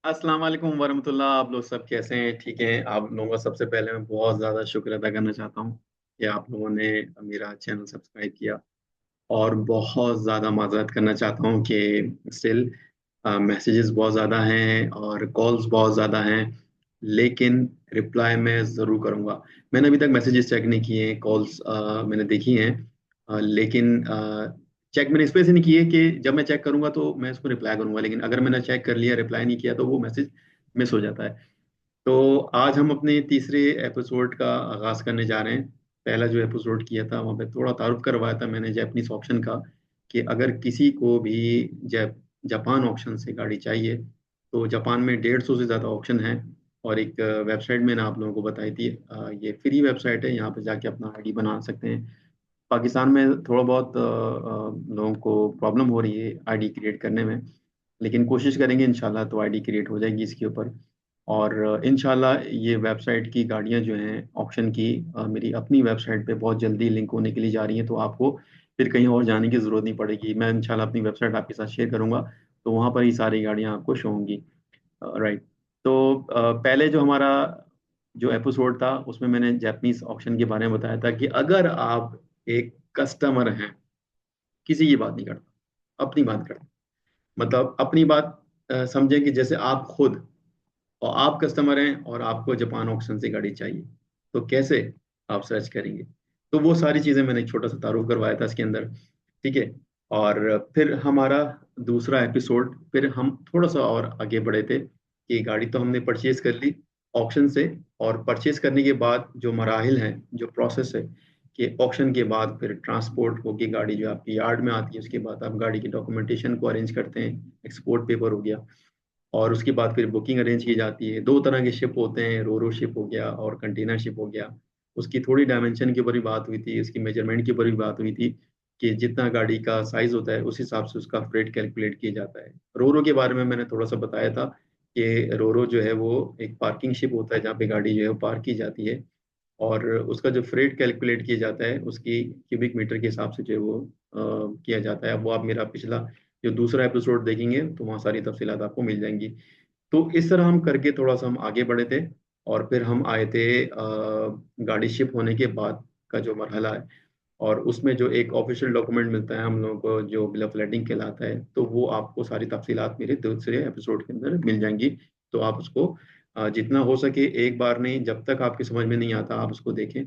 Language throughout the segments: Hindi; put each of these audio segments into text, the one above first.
अस्सलाम वालेकुम वरहमतुल्लाह। आप लोग सब कैसे हैं? ठीक हैं? आप लोगों का सबसे पहले मैं बहुत ज़्यादा शुक्र अदा करना चाहता हूँ कि आप लोगों ने मेरा चैनल सब्सक्राइब किया। और बहुत ज़्यादा माज़रत करना चाहता हूँ कि स्टिल मैसेजेस बहुत ज़्यादा हैं और कॉल्स बहुत ज़्यादा हैं, लेकिन रिप्लाई मैं ज़रूर करूँगा। मैंने अभी तक मैसेजेस चेक नहीं किए हैं, कॉल्स मैंने देखी हैं, लेकिन चेक मैंने इस वजह से नहीं किए कि जब मैं चेक करूँगा तो मैं उसको रिप्लाई करूँगा, लेकिन अगर मैंने चेक कर लिया रिप्लाई नहीं किया तो वो मैसेज मिस हो जाता है। तो आज हम अपने तीसरे एपिसोड का आगाज़ करने जा रहे हैं। पहला जो एपिसोड किया था वहाँ पे थोड़ा तारुफ करवाया था मैंने जैपनीज ऑप्शन का, कि अगर किसी को भी जापान ऑप्शन से गाड़ी चाहिए तो जापान में 150 से ज़्यादा ऑप्शन है। और एक वेबसाइट मैंने आप लोगों को बताई थी, ये फ्री वेबसाइट है, यहाँ पे जाके अपना आईडी बना सकते हैं। पाकिस्तान में थोड़ा बहुत लोगों को प्रॉब्लम हो रही है आईडी क्रिएट करने में, लेकिन कोशिश करेंगे इंशाल्लाह तो आईडी क्रिएट हो जाएगी इसके ऊपर। और इंशाल्लाह ये वेबसाइट की गाड़ियां जो हैं ऑप्शन की, मेरी अपनी वेबसाइट पे बहुत जल्दी लिंक होने के लिए जा रही हैं, तो आपको फिर कहीं और जाने की ज़रूरत नहीं पड़ेगी। मैं इंशाल्लाह अपनी वेबसाइट आपके साथ शेयर करूंगा, तो वहाँ पर ही सारी गाड़ियां आपको शो होंगी। राइट। तो पहले जो हमारा जो एपिसोड था उसमें मैंने जापानीज ऑप्शन के बारे में बताया था कि अगर आप एक कस्टमर हैं, किसी की बात नहीं करता, अपनी बात करता, मतलब अपनी बात समझें कि जैसे आप खुद और आप कस्टमर हैं और आपको जापान ऑक्शन से गाड़ी चाहिए, तो कैसे आप सर्च करेंगे? तो वो सारी चीज़ें मैंने एक छोटा सा तारुफ करवाया था इसके अंदर। ठीक है। और फिर हमारा दूसरा एपिसोड, फिर हम थोड़ा सा और आगे बढ़े थे कि गाड़ी तो हमने परचेज कर ली ऑक्शन से, और परचेज करने के बाद जो मराहिल हैं, जो प्रोसेस है, कि ऑक्शन के बाद फिर ट्रांसपोर्ट होगी गाड़ी जो आपकी यार्ड में आती है, उसके बाद आप गाड़ी की डॉक्यूमेंटेशन को अरेंज करते हैं, एक्सपोर्ट पेपर हो गया, और उसके बाद फिर बुकिंग अरेंज की जाती है। दो तरह के शिप होते हैं, रोरो शिप हो गया और कंटेनर शिप हो गया। उसकी थोड़ी डायमेंशन के ऊपर भी बात हुई थी, उसकी मेजरमेंट के ऊपर भी बात हुई थी कि जितना गाड़ी का साइज होता है उस हिसाब से उसका फ्रेट कैलकुलेट किया जाता है। रोरो के बारे में मैंने थोड़ा सा बताया था कि रोरो जो है वो एक पार्किंग शिप होता है जहाँ पे गाड़ी जो है वो पार्क की जाती है, और उसका जो फ्रेट कैलकुलेट किया जाता है उसकी क्यूबिक मीटर के हिसाब से जो है वो किया जाता है। वो आप मेरा पिछला जो दूसरा एपिसोड देखेंगे तो वहाँ सारी तफसीलात आपको मिल जाएंगी। तो इस तरह हम करके थोड़ा सा हम आगे बढ़े थे, और फिर हम आए थे गाड़ी शिप होने के बाद का जो मरहला है, और उसमें जो एक ऑफिशियल डॉक्यूमेंट मिलता है हम लोगों को जो बिल ऑफ लेडिंग कहलाता है, तो वो आपको सारी तफसीलात मेरे दूसरे एपिसोड के अंदर मिल जाएंगी। तो आप उसको जितना हो सके एक बार नहीं, जब तक आपकी समझ में नहीं आता आप उसको देखें।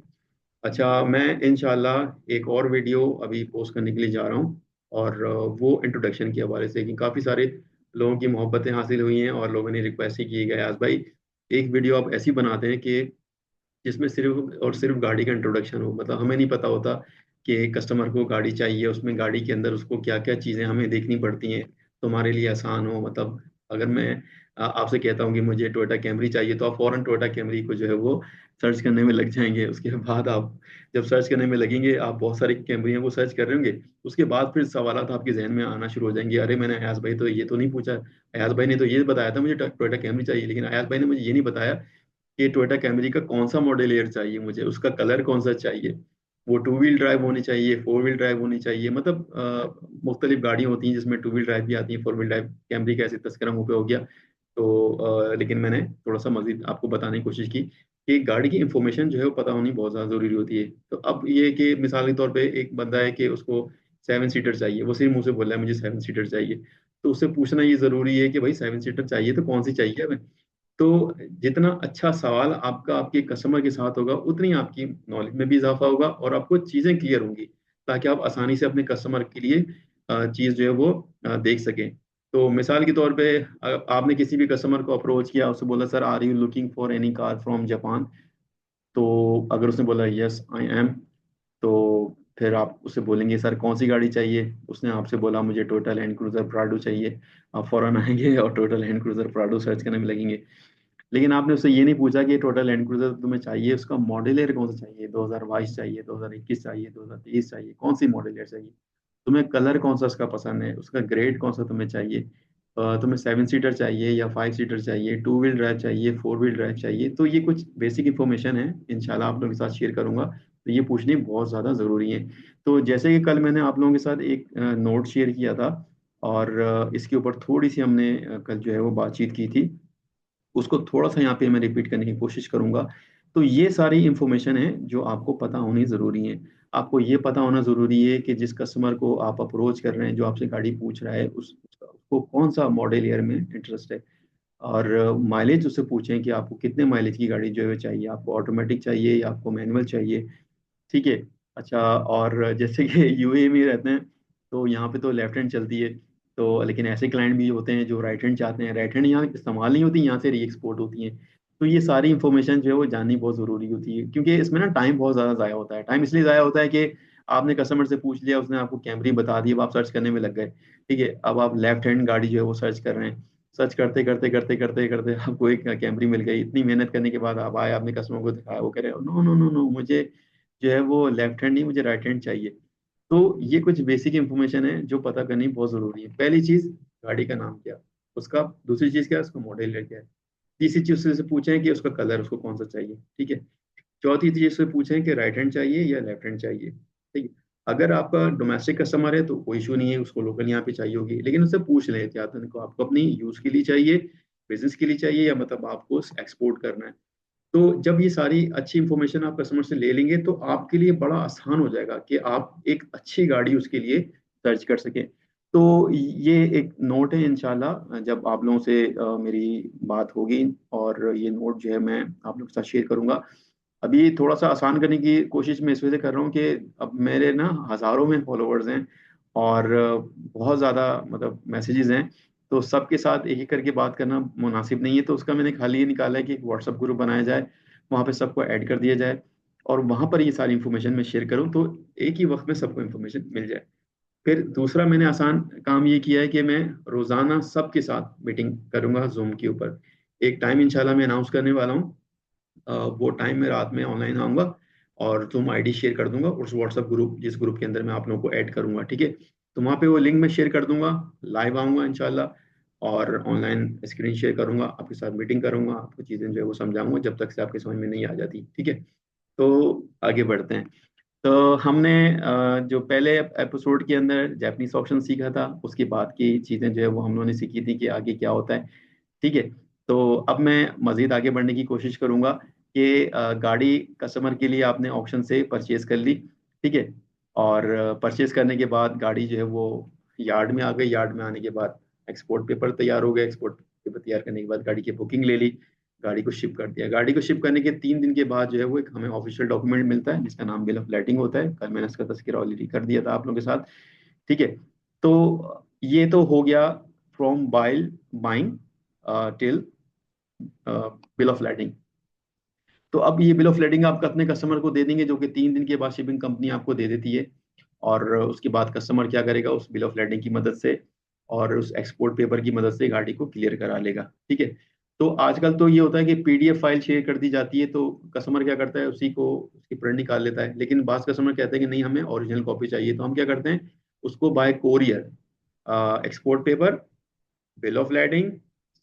अच्छा, मैं इंशाल्लाह एक और वीडियो अभी पोस्ट करने के लिए जा रहा हूँ, और वो इंट्रोडक्शन के हवाले से कि काफ़ी सारे लोगों की मोहब्बतें हासिल हुई हैं और लोगों ने रिक्वेस्ट ही की है, आज भाई एक वीडियो आप ऐसी बनाते हैं कि जिसमें सिर्फ और सिर्फ गाड़ी का इंट्रोडक्शन हो। मतलब हमें नहीं पता होता कि कस्टमर को गाड़ी चाहिए, उसमें गाड़ी के अंदर उसको क्या क्या चीज़ें हमें देखनी पड़ती हैं तो हमारे लिए आसान हो। मतलब अगर मैं आपसे कहता हूँ कि मुझे टोयोटा कैमरी चाहिए, तो आप फौरन टोयोटा कैमरी को जो है वो सर्च करने में लग जाएंगे। उसके बाद आप जब सर्च करने में लगेंगे, आप बहुत सारी कैमरियाँ वो सर्च कर रहे होंगे, उसके बाद फिर सवालात आपके जहन में आना शुरू हो जाएंगे। अरे मैंने अयाज भाई तो ये तो नहीं पूछा, अयाज भाई ने तो ये बताया था मुझे टोयोटा कैमरी चाहिए, लेकिन अयाज भाई ने मुझे ये नहीं बताया कि टोयोटा कैमरी का कौन सा मॉडल ईयर चाहिए, मुझे उसका कलर कौन सा चाहिए, वो टू व्हील ड्राइव होनी चाहिए, फोर व्हील ड्राइव होनी चाहिए। मतलब मुख्तलिफ गाड़ियाँ होती हैं जिसमें टू व्हील ड्राइव भी आती है, फोर व्हील ड्राइव। कैमरी का ऐसे तस्करा मुँह पे हो गया। तो लेकिन मैंने थोड़ा सा मजीद आपको बताने की कोशिश की कि गाड़ी की इंफॉर्मेशन जो है वो पता होनी बहुत ज़्यादा ज़रूरी होती है। तो अब ये है कि मिसाल के तौर पे एक बंदा है कि उसको 7 सीटर चाहिए, वो सिर्फ मुँह से बोल रहा है मुझे 7 सीटर चाहिए, तो उससे पूछना ये ज़रूरी है कि भाई 7 सीटर चाहिए तो कौन सी चाहिए हमें। तो जितना अच्छा सवाल आपका आपके कस्टमर के साथ होगा, उतनी आपकी नॉलेज में भी इजाफा होगा और आपको चीज़ें क्लियर होंगी, ताकि आप आसानी से अपने कस्टमर के लिए चीज़ जो है वो देख सकें। तो मिसाल के तौर पे आपने किसी भी कस्टमर को अप्रोच किया, उससे बोला sir are you looking for any car from Japan, तो अगर उसने बोला यस आई एम, तो फिर आप उससे बोलेंगे सर कौन सी गाड़ी चाहिए। उसने आपसे बोला मुझे टोयोटा लैंड क्रूजर प्राडो चाहिए, आप फौरन आएंगे और Toyota land cruiser Prado search करने में लगेंगे। लेकिन आपने उससे ये नहीं पूछा कि टोटल लैंड क्रूजर तुम्हें चाहिए, उसका मॉडल ईयर कौन सा चाहिए, 2022 चाहिए, 2021 चाहिए, 2023 चाहिए, कौन सी मॉडल ईयर चाहिए, तुम्हें कलर कौन सा उसका पसंद है, उसका ग्रेड कौन सा तुम्हें चाहिए, तुम्हें 7 सीटर चाहिए या 5 सीटर चाहिए, टू व्हील ड्राइव चाहिए, फोर व्हील ड्राइव चाहिए। तो ये कुछ बेसिक इंफॉर्मेशन है, इंशाल्लाह आप लोगों के साथ शेयर करूंगा, तो ये पूछनी बहुत ज़्यादा ज़रूरी है। तो जैसे कि कल मैंने आप लोगों के साथ एक नोट शेयर किया था, और इसके ऊपर थोड़ी सी हमने कल जो है वो बातचीत की थी, उसको थोड़ा सा यहाँ पे मैं रिपीट करने की कोशिश करूंगा। तो ये सारी इंफॉर्मेशन है जो आपको पता होनी ज़रूरी है। आपको ये पता होना ज़रूरी है कि जिस कस्टमर को आप अप्रोच कर रहे हैं, जो आपसे गाड़ी पूछ रहा है, उसको कौन सा मॉडल ईयर में इंटरेस्ट है। और माइलेज उससे पूछें कि आपको कितने माइलेज की गाड़ी जो है चाहिए, आपको ऑटोमेटिक चाहिए या आपको मैनुअल चाहिए। ठीक है। अच्छा, और जैसे कि यूएई में रहते हैं, तो यहाँ पे तो लेफ्ट हैंड चलती है। तो लेकिन ऐसे क्लाइंट भी होते हैं जो राइट हैंड चाहते हैं, राइट हैंड यहाँ इस्तेमाल नहीं होती, यहाँ से री एक्सपोर्ट होती हैं। तो ये सारी इन्फॉर्मेशन जो है वो जाननी बहुत ज़रूरी होती है, क्योंकि इसमें ना टाइम बहुत ज़्यादा ज़ाया होता है। टाइम इसलिए ज़ाया होता है कि आपने कस्टमर से पूछ लिया, उसने आपको कैमरी बता दी, अब आप सर्च करने में लग गए। ठीक है, अब आप लेफ्ट हैंड गाड़ी जो है वो सर्च कर रहे हैं। सर्च करते करते करते करते करते आपको एक कैमरी मिल गई। इतनी मेहनत करने के बाद आप आए, आपने कस्टमर को दिखाया, वो कह रहे नो नो नो नो, मुझे जो है वो लेफ्ट हैंड नहीं, मुझे राइट हैंड चाहिए। तो ये कुछ बेसिक इंफॉर्मेशन है जो पता करनी बहुत जरूरी है। पहली चीज, गाड़ी का नाम क्या, उसका। दूसरी चीज क्या है, उसका मॉडल क्या है। तीसरी चीज उससे पूछें कि उसका कलर उसको कौन सा चाहिए। ठीक है। चौथी चीज उससे पूछें कि राइट हैंड चाहिए या लेफ्ट हैंड चाहिए। ठीक है। अगर आपका डोमेस्टिक कस्टमर है तो कोई इशू नहीं है, उसको लोकल यहाँ पे चाहिए होगी, लेकिन उससे पूछ लें क्या को आपको अपनी यूज के लिए चाहिए, बिजनेस के लिए चाहिए, या मतलब आपको एक्सपोर्ट करना है। तो जब ये सारी अच्छी इंफॉर्मेशन आप कस्टमर से ले लेंगे तो आपके लिए बड़ा आसान हो जाएगा कि आप एक अच्छी गाड़ी उसके लिए सर्च कर सकें। तो ये एक नोट है, इंशाल्लाह जब आप लोगों से मेरी बात होगी, और ये नोट जो है मैं आप लोगों के साथ शेयर करूंगा। अभी थोड़ा सा आसान करने की कोशिश मैं इस वजह से कर रहा हूँ कि अब मेरे ना हज़ारों में फॉलोअर्स हैं, और बहुत ज़्यादा मतलब मैसेजेस हैं। तो सबके साथ एक एक करके बात करना मुनासिब नहीं है, तो उसका मैंने खाली ये निकाला है कि एक व्हाट्सअप ग्रुप बनाया जाए, वहाँ पे सबको ऐड कर दिया जाए, और वहाँ पर ये सारी इन्फॉर्मेशन मैं शेयर करूँ, तो एक ही वक्त में सबको इन्फॉर्मेशन मिल जाए। फिर दूसरा मैंने आसान काम ये किया है कि मैं रोज़ाना सबके साथ मीटिंग करूंगा जूम के ऊपर। एक टाइम इंशाल्लाह मैं अनाउंस करने वाला हूँ। वो टाइम में रात में ऑनलाइन आऊंगा, और तुम आईडी शेयर कर दूंगा उस व्हाट्सएप ग्रुप, जिस ग्रुप के अंदर मैं आप लोगों को ऐड करूंगा। ठीक है। तो वहाँ पे वो लिंक मैं शेयर कर दूंगा, लाइव आऊंगा इंशाल्लाह, और ऑनलाइन स्क्रीन शेयर करूंगा, आपके साथ मीटिंग करूंगा, आपको चीज़ें जो है वो समझाऊंगा जब तक से आपके समझ में नहीं आ जाती। ठीक है। तो आगे बढ़ते हैं। तो हमने जो पहले एपिसोड के अंदर जापानीज ऑप्शन सीखा था, उसके बाद की चीज़ें जो है वो हम लोगों ने सीखी थी कि आगे क्या होता है। ठीक है। तो अब मैं मज़ीद आगे बढ़ने की कोशिश करूंगा कि गाड़ी कस्टमर के लिए आपने ऑप्शन से परचेज कर ली। ठीक है। और परचेज करने के बाद गाड़ी जो है वो यार्ड में आ गई। यार्ड में आने के बाद एक्सपोर्ट पेपर तैयार हो गए। एक्सपोर्ट पेपर तैयार करने के बाद गाड़ी की बुकिंग ले ली, गाड़ी को शिप कर दिया। गाड़ी को शिप करने के 3 दिन के बाद जो है वो एक हमें ऑफिशियल डॉक्यूमेंट मिलता है, जिसका नाम बिल ऑफ लेटिंग होता है। कल मैंने इसका तस्करा ऑलरेडी कर दिया था आप लोगों के साथ। ठीक है। तो ये तो हो गया from bile buying till bill of letting. तो अब ये बिल ऑफ लेटिंग आप अपने कस्टमर को दे देंगे, जो कि 3 दिन के बाद शिपिंग कंपनी आपको दे देती है। और उसके बाद कस्टमर क्या करेगा, उस बिल ऑफ लेटिंग की मदद से और उस एक्सपोर्ट पेपर की मदद से गाड़ी को क्लियर करा लेगा। ठीक है। तो आजकल तो ये होता है कि पीडीएफ फाइल शेयर कर दी जाती है, तो कस्टमर क्या करता है, उसी को उसकी प्रिंट निकाल लेता है। लेकिन बास कस्टमर कहते हैं कि नहीं, हमें ओरिजिनल कॉपी चाहिए, तो हम क्या करते हैं, उसको bye courier export paper, bill of lading,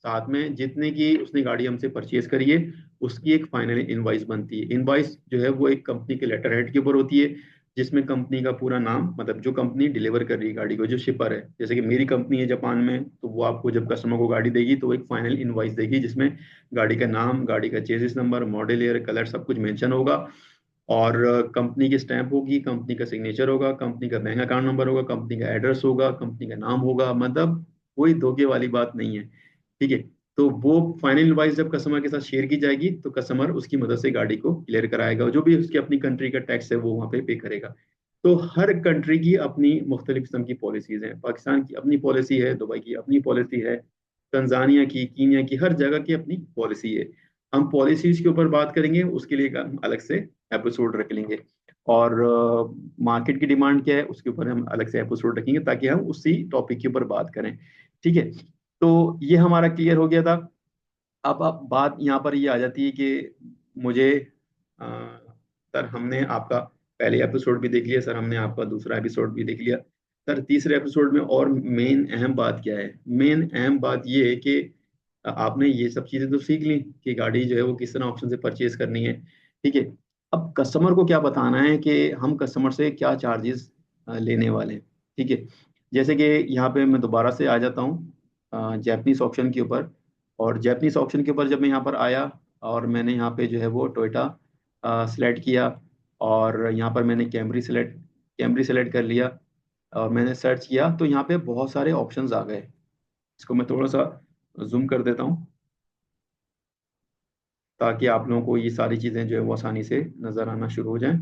साथ में जितने की उसने गाड़ी हमसे परचेज करी है उसकी एक फाइनल इनवाइस बनती है। इनवाइस जो है वो एक कंपनी के लेटर हेड के ऊपर होती है, जिसमें कंपनी का पूरा नाम, मतलब जो कंपनी डिलीवर कर रही है गाड़ी को, जो शिपर है, जैसे कि मेरी कंपनी है जापान में, तो वो आपको जब कस्टमर को गाड़ी देगी तो वो एक फाइनल इनवाइस देगी, जिसमें गाड़ी का नाम, गाड़ी का chassis number, model year, colour सब कुछ मेंशन होगा। और कंपनी की स्टैंप होगी, कंपनी का सिग्नेचर होगा, कंपनी का बैंक अकाउंट नंबर होगा, कंपनी का एड्रेस होगा, कंपनी का नाम होगा, मतलब कोई धोखे वाली बात नहीं है। ठीक है। तो वो फाइनल इनवॉइस जब कस्टमर के साथ शेयर की जाएगी तो कस्टमर उसकी मदद से गाड़ी को क्लियर कराएगा, जो भी उसकी अपनी कंट्री का टैक्स है वो वहाँ पे करेगा। तो हर कंट्री की अपनी मुख्तलिफ किस्म की पॉलिसीज हैं। पाकिस्तान की अपनी पॉलिसी है, दुबई की अपनी पॉलिसी है, तंजानिया की, कीनिया की, हर जगह की अपनी पॉलिसी है। हम पॉलिसीज के ऊपर बात करेंगे, उसके लिए हम अलग से एपिसोड रख लेंगे। और मार्केट की डिमांड क्या है उसके ऊपर हम अलग से एपिसोड रखेंगे, ताकि हम उसी टॉपिक के ऊपर बात करें। ठीक है। तो ये हमारा क्लियर हो गया था। अब बात यहाँ पर ये आ जाती है कि मुझे अ, सर, हमने आपका पहले एपिसोड भी देख लिया सर, हमने आपका दूसरा एपिसोड भी देख लिया सर, तीसरे एपिसोड में और मेन अहम बात क्या है। मेन अहम बात ये है कि आपने ये सब चीज़ें तो सीख ली कि गाड़ी जो है वो किस तरह ऑप्शन से परचेज करनी है। ठीक है। अब कस्टमर को क्या बताना है कि हम कस्टमर से क्या चार्जेस लेने वाले हैं। ठीक है। जैसे कि यहाँ पे मैं दोबारा से आ जाता हूँ जापानीज ऑप्शन के ऊपर। और जैपनीज ऑप्शन के ऊपर जब मैं यहाँ पर आया और मैंने यहाँ पे जो है वो टोयोटा सिलेक्ट किया, और यहाँ पर मैंने कैमरी सेलेक्ट कर लिया, और मैंने सर्च किया तो यहाँ पे बहुत सारे ऑप्शंस आ गए। इसको मैं थोड़ा सा जूम कर देता हूँ ताकि आप लोगों को ये सारी चीज़ें जो है वो आसानी से नज़र आना शुरू हो जाएं।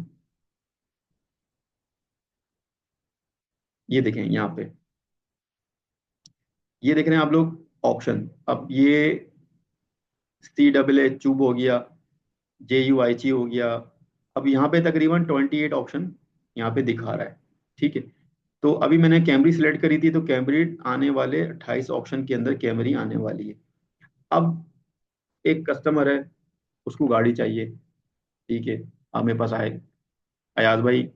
ये देखें यहाँ पे, ये देख रहे हैं आप लोग ऑप्शन। अब ये CAA ट्यूब हो गया, JUIG हो गया। अब यहाँ पे तकरीबन 28 ऑप्शन यहाँ पे दिखा रहा है। ठीक है, तो अभी मैंने कैमरी सिलेक्ट करी थी, तो कैमरी आने वाले 28 ऑप्शन के अंदर कैमरी आने वाली है। अब एक कस्टमर है, उसको गाड़ी चाहिए। ठीक है, अब मेरे पास आए, अयाज भाई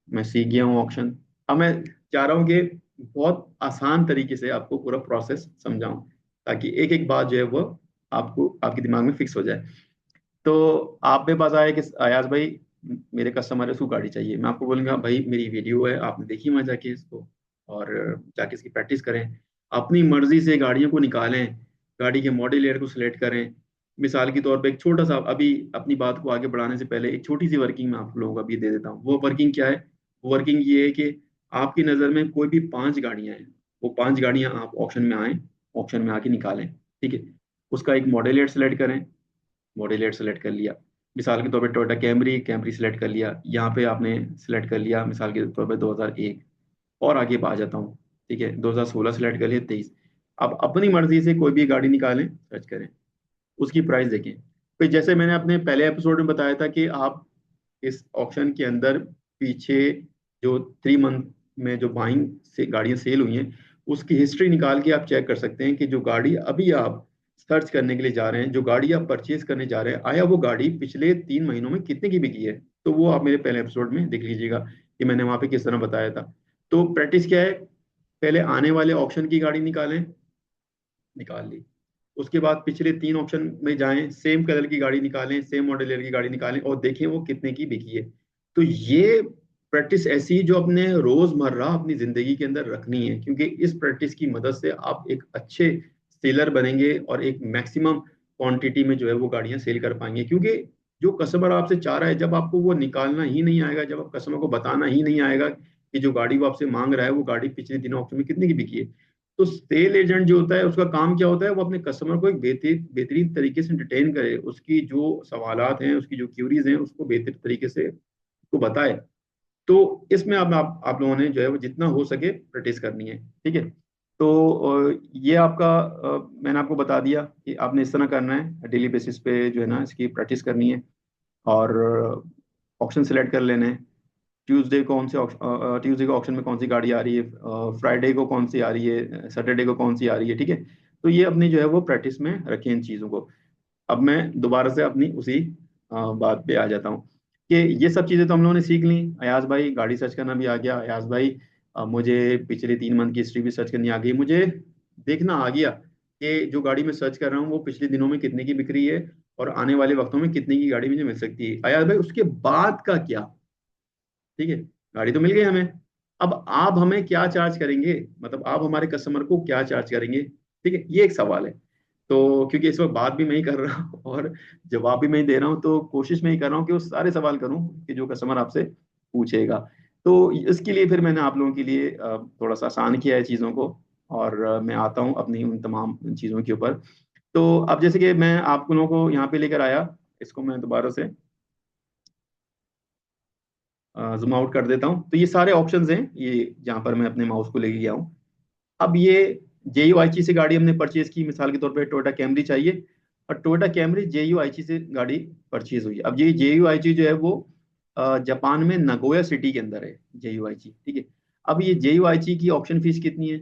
मैं सीख गया हूँ ऑप्शन। अब मैं चाह रहा हूँ कि बहुत आसान तरीके से आपको पूरा प्रोसेस समझाऊं, ताकि एक एक बात जो है वो आपको आपके दिमाग में फिक्स हो जाए। तो आप मेरे पास आए कि अयाज भाई मेरे कस्टमर है, उसको गाड़ी चाहिए। मैं आपको बोलूंगा भाई मेरी वीडियो है, आपने देखी वहाँ जाके इसको, और जाके इसकी प्रैक्टिस करें। अपनी मर्जी से गाड़ियों को निकालें, गाड़ी के मॉडल ईयर को सिलेक्ट करें। मिसाल के तौर पे एक छोटा सा, अभी अपनी बात को आगे बढ़ाने से पहले एक छोटी सी वर्किंग मैं आप लोगों को अभी दे देता हूँ। वो वर्किंग क्या है? वो वर्किंग ये है कि आपकी नज़र में कोई भी 5 गाड़ियां हैं, वो 5 गाड़ियां आप ऑप्शन में आए, ऑप्शन में आके निकालें। ठीक है, उसका एक मॉडल ईयर सेलेक्ट करें, मॉडल एट सेलेक्ट कर लिया। मिसाल के तौर पे टोयोटा कैमरी, कैमरी सेलेक्ट कर लिया। यहाँ पे आपने सेलेक्ट कर लिया मिसाल के तौर पे 2001, और आगे आ जाता हूँ। ठीक है, 2016 सेलेक्ट कर लिया, 23। अब अपनी मर्जी से कोई भी गाड़ी निकालें, सर्च करें, उसकी प्राइस देखें। फिर जैसे मैंने अपने पहले एपिसोड में बताया था कि आप इस ऑप्शन के अंदर पीछे जो 3 मंथ में जो बाइंग से गाड़ियां सेल हुई हैं, उसकी हिस्ट्री निकाल के आप चेक कर सकते हैं कि जो गाड़ी अभी आप सर्च करने के लिए जा रहे हैं, जो गाड़ी आप परचेज करने जा रहे हैं, आया वो गाड़ी पिछले 3 महीनों में कितने की बिकी है। तो वो आप मेरे पहले एपिसोड में देख लीजिएगा कि मैंने वहां पे किस तरह बताया था। तो प्रैक्टिस क्या है? पहले आने वाले ऑप्शन की गाड़ी निकालें, निकाल ली। उसके बाद पिछले 3 ऑप्शन में जाएं, सेम कलर की गाड़ी निकालें, सेम मॉडल ईयर की गाड़ी निकालें, और देखें वो कितने की बिकी है। तो ये प्रैक्टिस ऐसी जो अपने रोजमर्रा अपनी जिंदगी के अंदर रखनी है, क्योंकि इस प्रैक्टिस की मदद से आप एक अच्छे सेलर बनेंगे और एक मैक्सिमम क्वांटिटी में जो है वो गाड़ियां सेल कर पाएंगे। क्योंकि जो कस्टमर आपसे चाह रहा है, जब आपको वो निकालना ही नहीं आएगा, जब आप कस्टमर को बताना ही नहीं आएगा कि जो गाड़ी वो आपसे मांग रहा है वो गाड़ी पिछले 3 ऑप्शन में कितने की बिकी है, तो सेल एजेंट जो होता है उसका काम क्या होता है? वो अपने कस्टमर को एक बेहतरीन बेहतरीन तरीके से एंटरटेन करे, उसकी जो सवालात हैं, उसकी जो क्यूरीज हैं, उसको बेहतर तरीके से उसको बताए। तो इसमें आप लोगों ने जो है वो जितना हो सके प्रैक्टिस करनी है। ठीक है, तो ये आपका मैंने आपको बता दिया कि आपने इस तरह करना है, डेली बेसिस पे जो है ना इसकी प्रैक्टिस करनी है। और ऑप्शन सेलेक्ट कर लेने हैं। ट्यूसडे को ऑप्शन में कौन सी गाड़ी आ रही है, फ्राइडे को कौन सी आ रही है, सैटरडे को कौन सी आ रही है। ठीक है, तो ये अपनी जो है वो प्रैक्टिस में रखें इन चीज़ों को। अब मैं दोबारा से अपनी उसी बात पे आ जाता हूँ कि ये सब चीज़ें तो हम लोगों ने सीख ली। अयाज भाई गाड़ी सर्च करना भी आ गया, अयाज भाई मुझे पिछले 3 मंथ की हिस्ट्री भी सर्च करनी आ गई, मुझे देखना आ गया कि जो गाड़ी मैं सर्च कर रहा हूँ वो पिछले दिनों में कितने की बिक रही है, और आने वाले वक्तों में कितने की गाड़ी मुझे मिल सकती है। अयाज भाई उसके बाद का क्या? ठीक है, गाड़ी तो मिल गई हमें, अब आप हमें क्या चार्ज करेंगे, मतलब आप हमारे कस्टमर को क्या चार्ज करेंगे। ठीक है, ये एक सवाल है। तो क्योंकि इस वक्त बात भी मैं ही कर रहा हूँ और जवाब भी मैं ही दे रहा हूँ, तो कोशिश मैं ही कर रहा हूँ कि वो सारे सवाल करूँ कि जो कस्टमर आपसे पूछेगा। तो इसके लिए फिर मैंने आप लोगों के लिए थोड़ा सा आसान किया है चीज़ों को, और मैं आता हूँ अपनी उन तमाम चीज़ों के ऊपर। तो अब जैसे कि मैं आप लोगों को यहाँ पे लेकर आया, इसको मैं दोबारा से जूम आउट कर देता हूँ। तो ये सारे ऑप्शंस हैं, ये जहाँ पर मैं अपने माउस को लेके गया हूँ। अब ये JUIG से गाड़ी हमने परचेज की, मिसाल के तौर पे टोयोटा कैमरी चाहिए, और टोयोटा कैमरी JUIG से गाड़ी परचेज हुई। अब ये JUIG जो है वो जापान में नगोया सिटी के अंदर है, JUIG। ठीक है, अब ये JUIG की ऑप्शन फीस कितनी है,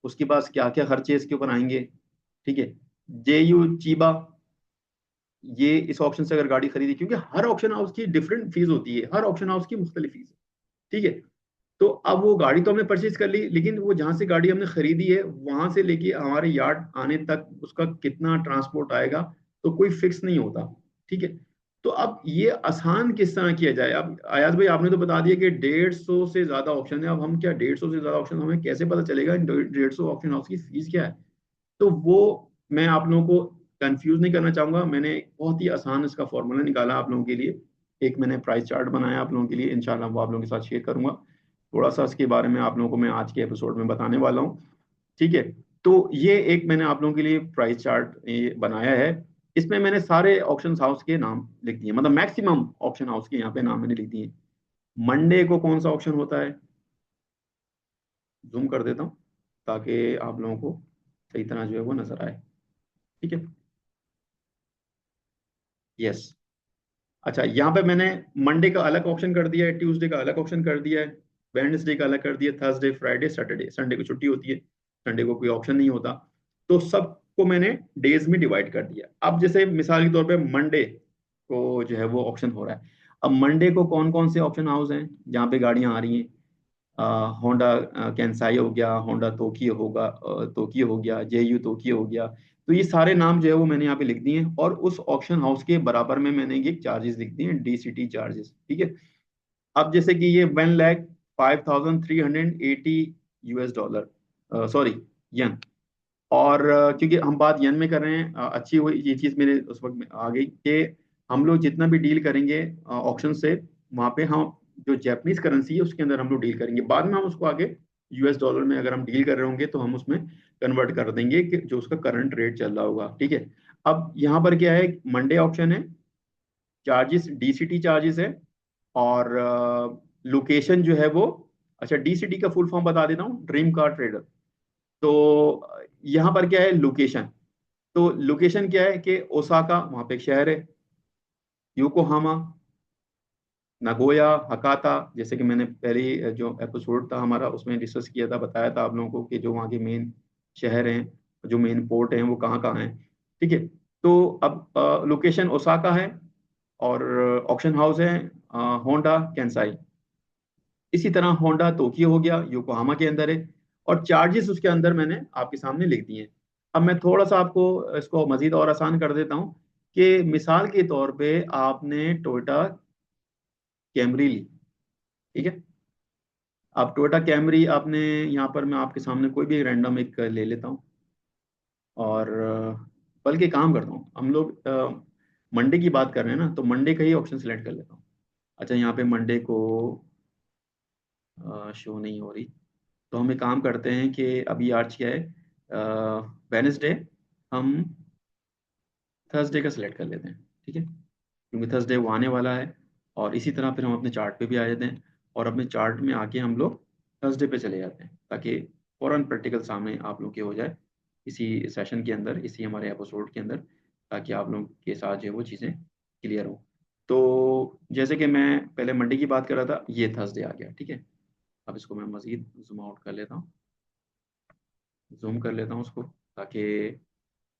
उसके पास क्या क्या खर्चे इसके ऊपर आएंगे। ठीक है, JU चीबा, ये इस ऑप्शन से अगर गाड़ी खरीदी, क्योंकि हर ऑप्शन हाउस की डिफरेंट फीस होती है, हर ऑप्शन हाउस की मुख्तलिफ फीस है। ठीक है, तो अब वो गाड़ी तो हमने परचेज कर ली, लेकिन वो जहां से गाड़ी हमने खरीदी है वहां से लेके हमारे यार्ड आने तक उसका कितना ट्रांसपोर्ट आएगा, तो कोई फिक्स नहीं होता। ठीक है, तो अब ये आसान किस तरह किया जाए? अब आयाज भाई आपने तो बता दिया कि 150 से ज्यादा ऑप्शन है। अब हम क्या 150 से ज्यादा ऑप्शन, हमें कैसे पता चलेगा इन 150 ऑप्शन हाउस की फीस क्या है? तो वो मैं आप लोगों को कंफ्यूज नहीं करना चाहूंगा। मैंने एक बहुत ही आसान इसका फॉर्मूला निकाला आप लोगों के लिए। एक मैंने प्राइस चार्ट बनाया आप लोगों के लिए, इंशाल्लाह वो आप लोगों के साथ शेयर करूंगा। थोड़ा सा इसके बारे में आप लोगों को मैं आज के एपिसोड में बताने वाला हूँ। ठीक है। तो ये एक मैंने आप लोगों के लिए प्राइस चार्ट ये बनाया है। इसमें मैंने सारे ऑप्शन हाउस के नाम लिख दिए, मतलब मैक्सिमम ऑप्शन हाउस के यहाँ पे नाम मैंने लिख दिए। मंडे को कौन सा ऑप्शन होता है, जूम कर देता हूँ ताकि आप लोगों को सही तरह जो है वो नजर आए। ठीक है। यस। अच्छा, यहाँ पे मैंने मंडे का अलग ऑप्शन कर दिया है, ट्यूसडे का अलग ऑप्शन कर दिया है, वेडनेसडे का अलग कर दिया, थर्सडे, फ्राइडे, सैटरडे, संडे को छुट्टी होती है, संडे को कोई ऑप्शन नहीं होता। तो सबको मैंने डेज में डिवाइड कर दिया। अब जैसे मिसाल के तौर पे मंडे को जो है वो ऑप्शन हो रहा है। अब मंडे को कौन कौन से ऑप्शन हाउस हैं जहाँ पे गाड़ियां आ रही हैं? होंडा कैंसाई हो गया, होंडा तोकियो होगा, तोकियो हो गया, जेयू तोकियो हो गया। तो ये सारे नाम जो है वो मैंने यहाँ पे लिख दिए हैं, और उस ऑक्शन हाउस के बराबर में मैंने ये चार्जेस लिख दिए हैं, डीसीटी चार्जेस। ठीक है। अब जैसे कि ये 1,05,380 US डॉलर, सॉरी, यन। और क्योंकि हम बात यन में कर रहे हैं, अच्छी हुई ये चीज़ मेरे उस वक्त में आ गई कि हम लोग जितना भी डील करेंगे ऑक्शन से, वहाँ पे हम जो जैपनीज करेंसी है उसके अंदर हम लोग डील करेंगे। बाद में हम उसको आगे US डॉलर में अगर हम डील कर रहे होंगे तो हम उसमें कन्वर्ट कर देंगे कि जो उसका करंट रेट चल रहा होगा। ठीक है। अब यहाँ पर क्या है, मंडे ऑप्शन है, चार्जेस डीसीटी चार्जेस है, और लोकेशन जो है वो, अच्छा डीसीटी का फुल फॉर्म बता देता हूँ, ड्रीम कार ट्रेडर। तो यहाँ पर क्या है, लोकेशन। तो लोकेशन क्या है कि ओसाका वहां पे एक शहर है, योकोहामा, नागोया, हकाता, जैसे कि मैंने पहले जो एपिसोड था हमारा उसमें डिस्कस किया था, बताया था आप लोगों को कि जो वहाँ के मेन शहर हैं, जो मेन पोर्ट हैं वो कहाँ कहाँ हैं। ठीक है। तो अब लोकेशन ओसाका है, और ऑक्शन हाउस है होंडा कैंसाई। इसी तरह होंडा टोक्यो हो गया, योकोहामा के अंदर है। और चार्जेस उसके अंदर मैंने आपके सामने लिख दिए हैं। अब मैं थोड़ा सा आपको इसको मजीद और आसान कर देता हूँ कि मिसाल के तौर पे आपने टोयोटा कैमरी ली। ठीक है। अब टोयोटा कैमरी आपने, यहाँ पर मैं आपके सामने कोई भी रैंडम एक ले लेता हूँ, और बल्कि काम करता हूँ, हम लोग मंडे की बात कर रहे हैं ना, तो मंडे का ही ऑप्शन सिलेक्ट कर लेता हूँ। अच्छा, यहाँ पे मंडे को शो नहीं हो रही। तो हम एक काम करते हैं कि अभी आज क्या है, वेनेसडे, हम थर्सडे का सिलेक्ट कर लेते हैं। ठीक है, क्योंकि थर्सडे वो आने वाला है। और इसी तरह फिर हम अपने चार्ट पे भी आ जाते हैं, और अपने चार्ट में आके हम लोग थर्सडे पे चले जाते हैं, ताकि फौरन प्रैक्टिकल सामने आप लोग के हो जाए इसी सेशन के अंदर, इसी हमारे एपिसोड के अंदर, ताकि आप लोग के साथ जो है वो चीज़ें क्लियर हो। तो जैसे कि मैं पहले मंडे की बात कर रहा था, ये थर्सडे आ गया। ठीक है। अब इसको मैं मज़ीद जूम आउट कर लेता हूँ, जूम कर लेता हूँ उसको, ताकि